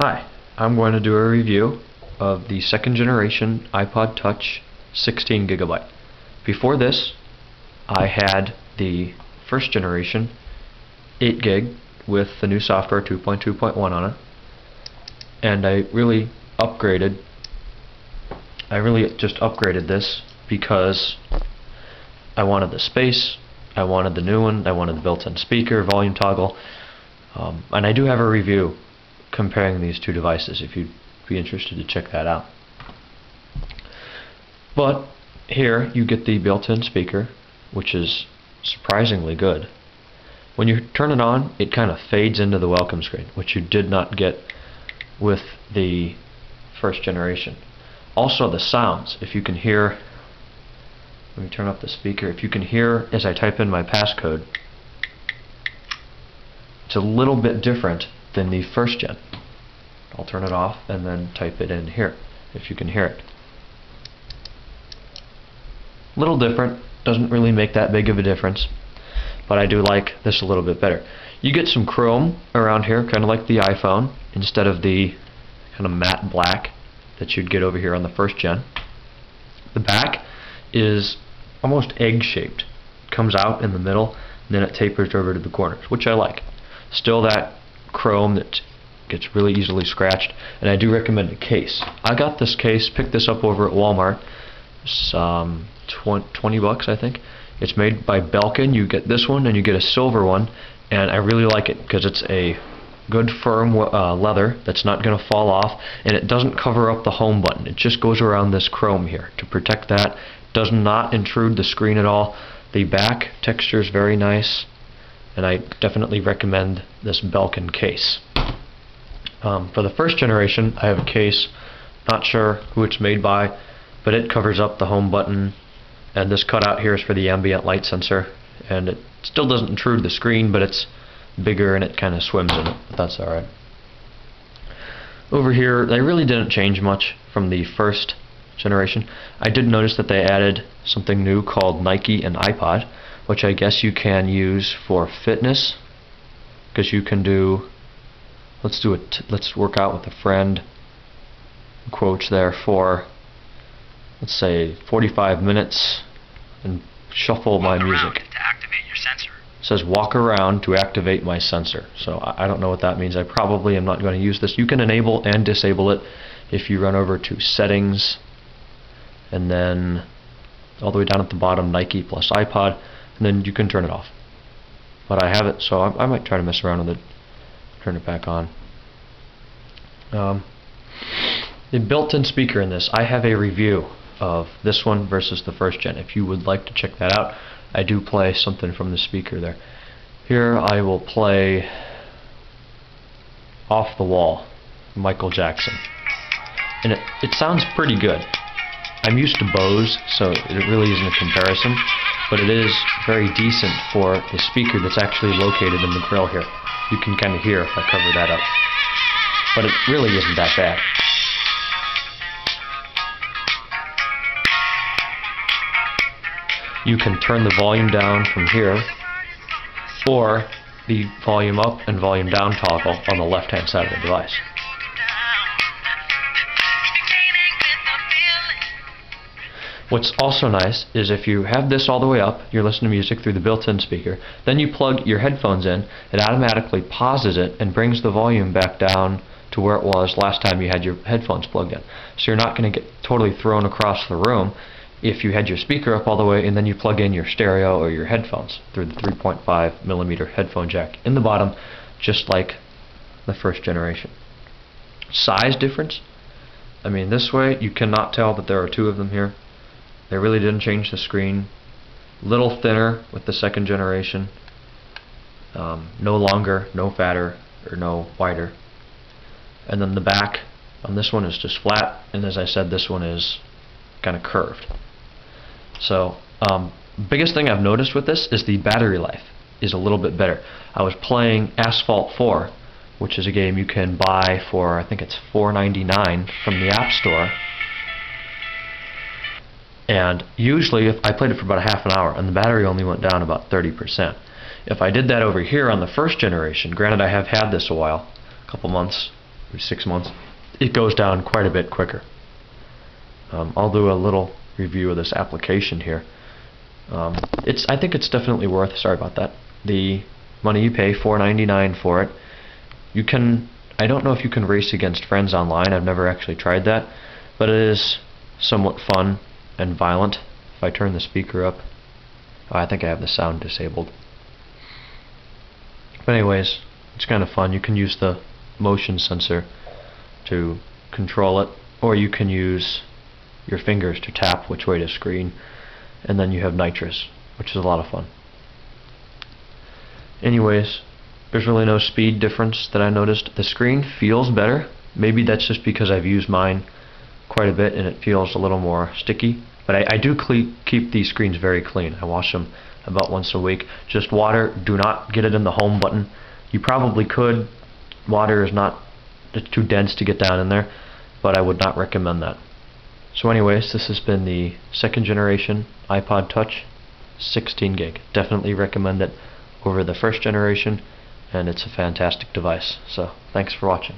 Hi, I'm going to do a review of the second generation iPod Touch 16 gigabyte. Before this, I had the first generation 8 gig with the new software 2.2.1 on it, and I really just upgraded this because I wanted the space, I wanted the new one, I wanted the built-in speaker, volume toggle, and I do have a review comparing these two devices if you'd be interested to check that out. But here you get the built-in speaker, which is surprisingly good. When you turn it on, it kind of fades into the welcome screen, which you did not get with the first generation. Also the sounds, if you can hear, let me turn up the speaker, if you can hear as I type in my passcode, it's a little bit different than the first gen. I'll turn it off and then type it in here if you can hear it. Little different, doesn't really make that big of a difference, but I do like this a little bit better. You get some chrome around here, kind of like the iPhone, instead of the kind of matte black that you'd get over here on the first gen. The back is almost egg-shaped. Comes out in the middle, and then it tapers over to the corners, which I like. Still that chrome that gets really easily scratched, and I do recommend a case. I got this case, picked this up over at Walmart. It's $20 I think. It's made by Belkin. You get this one and you get a silver one, and I really like it because it's a good firm leather that's not going to fall off, and it doesn't cover up the home button. It just goes around this chrome here to protect that. Does not intrude the screen at all. The back texture is very nice, and I definitely recommend this Belkin case. For the first generation, I have a case, not sure who it's made by, but it covers up the home button, and this cutout here is for the ambient light sensor, and it still doesn't intrude the screen, but it's bigger and it kind of swims in it, but that's alright. Over here, they really didn't change much from the first generation. I did notice that they added something new called Nike and iPod, which I guess you can use for fitness, because you can do, let's work out with a friend, quotes there, for let's say 45 minutes and shuffle my music. To activate your sensor. It says walk around to activate my sensor. So I don't know what that means. I probably am not going to use this. You can enable and disable it if you run over to settings and then all the way down at the bottom, Nike plus iPod, and then you can turn it off. But I have it, so I might try to mess around with it, turn it back on. The built-in speaker in this, I have a review of this one versus the first gen. If you would like to check that out, I do play something from the speaker there. Here I will play Off the Wall, Michael Jackson. And it sounds pretty good. I'm used to Bose, so it really isn't a comparison, but it is very decent for the speaker that's actually located in the grill here. You can kind of hear if I cover that up. But it really isn't that bad. You can turn the volume down from here, or the volume up and volume down toggle on the left hand side of the device. What's also nice is if you have this all the way up, you're listening to music through the built-in speaker, then you plug your headphones in, it automatically pauses it and brings the volume back down to where it was last time you had your headphones plugged in. So you're not going to get totally thrown across the room if you had your speaker up all the way and then you plug in your stereo or your headphones through the 3.5mm headphone jack in the bottom, just like the first generation. Size difference, I mean, this way you cannot tell that there are two of them here. They really didn't change the screen. Little thinner with the second generation, no longer, no fatter, or no wider. And then the back on this one is just flat, and as I said, this one is kind of curved. So biggest thing I've noticed with this is the battery life is a little bit better. I was playing Asphalt 4, which is a game you can buy for, I think it's $4.99 from the App Store, and usually if I played it for about a half an hour and the battery only went down about 30%. If I did that over here on the first generation, granted I have had this a while, a couple months, 6 months, it goes down quite a bit quicker. I'll do a little review of this application here. I think it's definitely worth. Sorry about that. The money you pay, $4.99 for it. You can. I don't know if you can race against friends online. I've never actually tried that, but it is somewhat fun and violent. If I turn the speaker up, I think I have the sound disabled. But anyways, it's kind of fun. You can use the motion sensor to control it, or you can use your fingers to tap which way to screen, and then you have nitrous, which is a lot of fun. Anyways, there's really no speed difference that I noticed. The screen feels better. Maybe that's just because I've used mine quite a bit and it feels a little more sticky. But I do keep these screens very clean. I wash them about once a week. Just water. Do not get it in the home button. You probably could. Water is not, it's too dense to get down in there, but I would not recommend that. So anyways, this has been the 2nd generation iPod Touch 16 gig. Definitely recommend it over the 1st generation, and it's a fantastic device. So thanks for watching.